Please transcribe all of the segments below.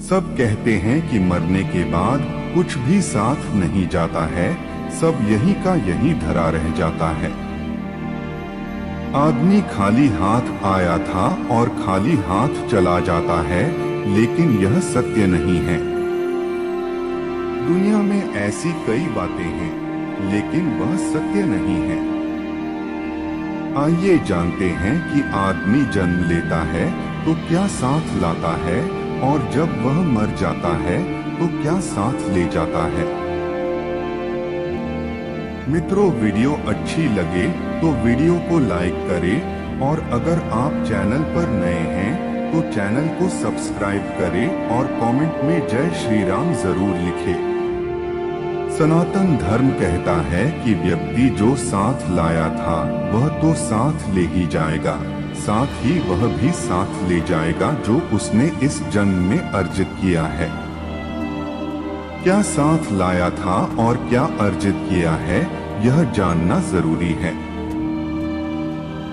सब कहते हैं कि मरने के बाद कुछ भी साथ नहीं जाता है, सब यही का यही धरा रह जाता है। आदमी खाली हाथ आया था और खाली हाथ चला जाता है, लेकिन यह सत्य नहीं है। दुनिया में ऐसी कई बातें हैं, लेकिन वह सत्य नहीं है। आइए जानते हैं कि आदमी जन्म लेता है तो क्या साथ लाता है, और जब वह मर जाता है तो क्या साथ ले जाता है। मित्रों, वीडियो अच्छी लगे तो वीडियो को लाइक करें, और अगर आप चैनल पर नए हैं तो चैनल को सब्सक्राइब करें और कमेंट में जय श्री राम जरूर लिखें। सनातन धर्म कहता है कि व्यक्ति जो साथ लाया था वह तो साथ ले ही जाएगा, साथ ही वह भी साथ ले जाएगा जो उसने इस जन्म में अर्जित किया है। क्या साथ लाया था और क्या अर्जित किया है, यह जानना जरूरी है।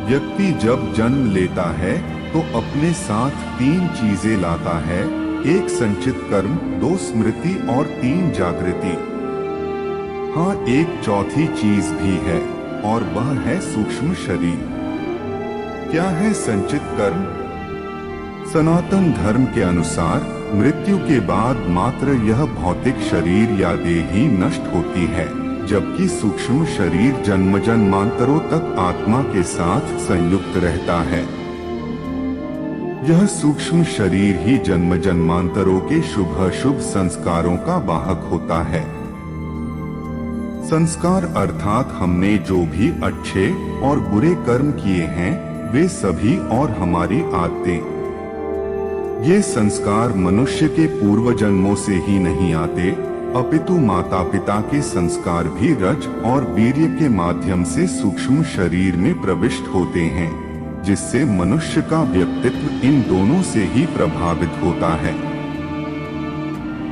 व्यक्ति जब जन्म लेता है तो अपने साथ 3 चीजें लाता है, 1 संचित कर्म, 2 स्मृति और 3 जागृति। हाँ, एक चौथी चीज भी है, और वह है सूक्ष्म शरीर। क्या है संचित कर्म? सनातन धर्म के अनुसार मृत्यु के बाद मात्र यह भौतिक शरीर या देह ही नष्ट होती है, जबकि सूक्ष्म शरीर जन्म जन्मांतरों तक आत्मा के साथ संयुक्त रहता है। यह सूक्ष्म शरीर ही जन्म जन्मांतरों के शुभ अशुभ संस्कारों का वाहक होता है। संस्कार अर्थात हमने जो भी अच्छे और बुरे कर्म किए हैं वे सभी और हमारी आदतें। ये संस्कार मनुष्य के पूर्व जन्मों से ही नहीं आते, अपितु माता पिता के संस्कार भी रज और वीर्य के माध्यम से सूक्ष्म शरीर में प्रविष्ट होते हैं, जिससे मनुष्य का व्यक्तित्व इन दोनों से ही प्रभावित होता है।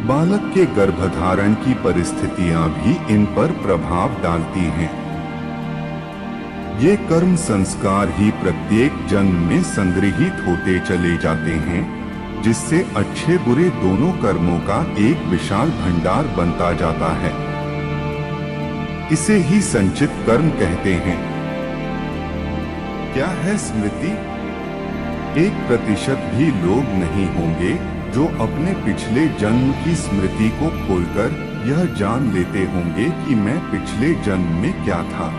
बालक के गर्भधारण की परिस्थितियां भी इन पर प्रभाव डालती हैं। ये कर्म संस्कार ही प्रत्येक जन्म में संग्रहित होते चले जाते हैं, जिससे अच्छे बुरे दोनों कर्मों का एक विशाल भंडार बनता जाता है। इसे ही संचित कर्म कहते हैं। क्या है स्मृति? 1% भी लोग नहीं होंगे जो अपने पिछले जन्म की स्मृति को खोलकर यह जान लेते होंगे कि मैं पिछले जन्म में क्या था।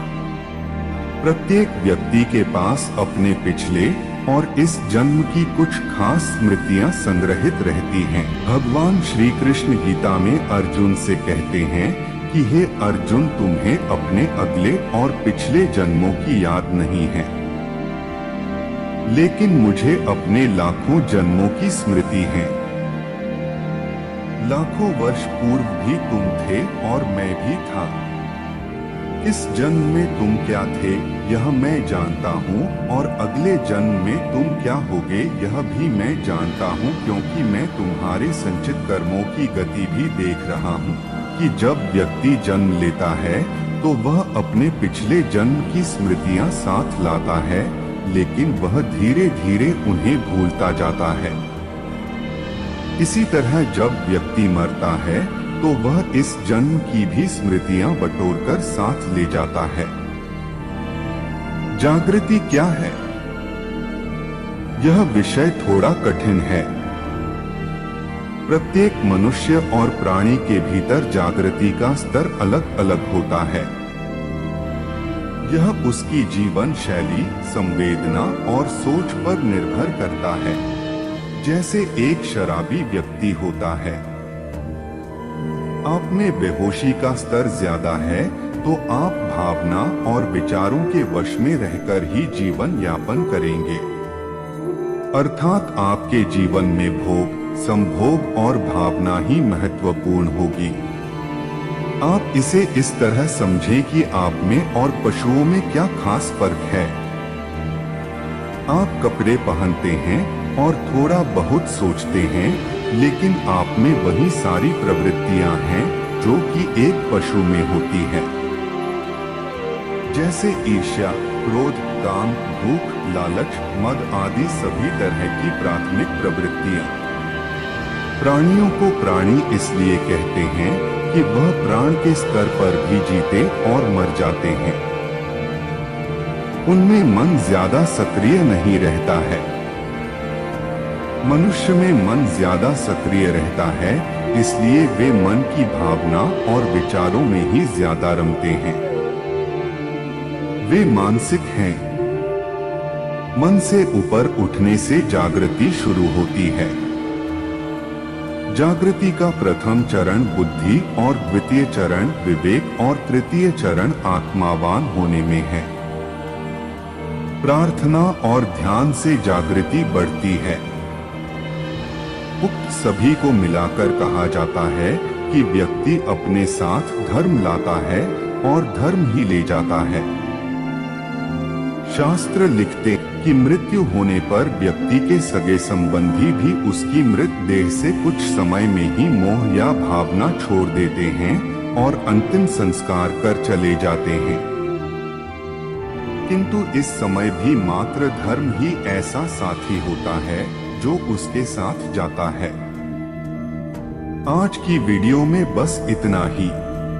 प्रत्येक व्यक्ति के पास अपने पिछले और इस जन्म की कुछ खास स्मृतियां संग्रहित रहती हैं। भगवान श्री कृष्ण गीता में अर्जुन से कहते हैं कि हे अर्जुन, तुम्हें अपने अगले और पिछले जन्मों की याद नहीं है, लेकिन मुझे अपने लाखों जन्मों की स्मृति है। लाखों वर्ष पूर्व भी तुम थे और मैं भी था। इस जन्म में तुम क्या थे यह मैं जानता हूँ, और अगले जन्म में तुम क्या होगे यह भी मैं जानता हूँ, क्योंकि मैं तुम्हारे संचित कर्मों की गति भी देख रहा हूँ कि जब व्यक्ति जन्म लेता है तो वह अपने पिछले जन्म की स्मृतियाँ साथ लाता है, लेकिन वह धीरे धीरे उन्हें भूलता जाता है। इसी तरह जब व्यक्ति मरता है तो वह इस जन्म की भी स्मृतियां बटोरकर साथ ले जाता है। जागृति क्या है? यह विषय थोड़ा कठिन है। प्रत्येक मनुष्य और प्राणी के भीतर जागृति का स्तर अलग अलग होता है। यह उसकी जीवन शैली, संवेदना और सोच पर निर्भर करता है। जैसे एक शराबी व्यक्ति होता है, आप में बेहोशी का स्तर ज्यादा है तो आप भावना और विचारों के वश में रहकर ही जीवन यापन करेंगे। अर्थात आपके जीवन में भोग, संभोग और भावना ही महत्वपूर्ण होगी। आप इसे इस तरह समझें कि आप में और पशुओं में क्या खास फर्क है। आप कपड़े पहनते हैं और थोड़ा बहुत सोचते हैं, लेकिन आप में वही सारी प्रवृत्तियां हैं जो कि एक पशु में होती है। जैसे ईर्ष्या, क्रोध, काम, भूख, लालच, मद आदि सभी तरह की प्राथमिक प्रवृत्तियां। प्राणियों को प्राणी इसलिए कहते हैं कि वह प्राण के स्तर पर भी जीते और मर जाते हैं। उनमें मन ज्यादा सक्रिय नहीं रहता है। मनुष्य में मन ज्यादा सक्रिय रहता है, इसलिए वे मन की भावना और विचारों में ही ज्यादा रमते हैं। वे मानसिक हैं। मन से ऊपर उठने से जागृति शुरू होती है। जागृति का प्रथम चरण बुद्धि और द्वितीय चरण विवेक और तृतीय चरण आत्मावान होने में है। प्रार्थना और ध्यान से जागृति बढ़ती है। उक्त सभी को मिलाकर कहा जाता है कि व्यक्ति अपने साथ धर्म लाता है और धर्म ही ले जाता है। शास्त्र लिखते कि मृत्यु होने पर व्यक्ति के सगे संबंधी भी उसकी मृत देह से कुछ समय में ही मोह या भावना छोड़ देते हैं और अंतिम संस्कार कर चले जाते हैं। किंतु इस समय भी मात्र धर्म ही ऐसा साथी होता है जो उसके साथ जाता है। आज की वीडियो में बस इतना ही।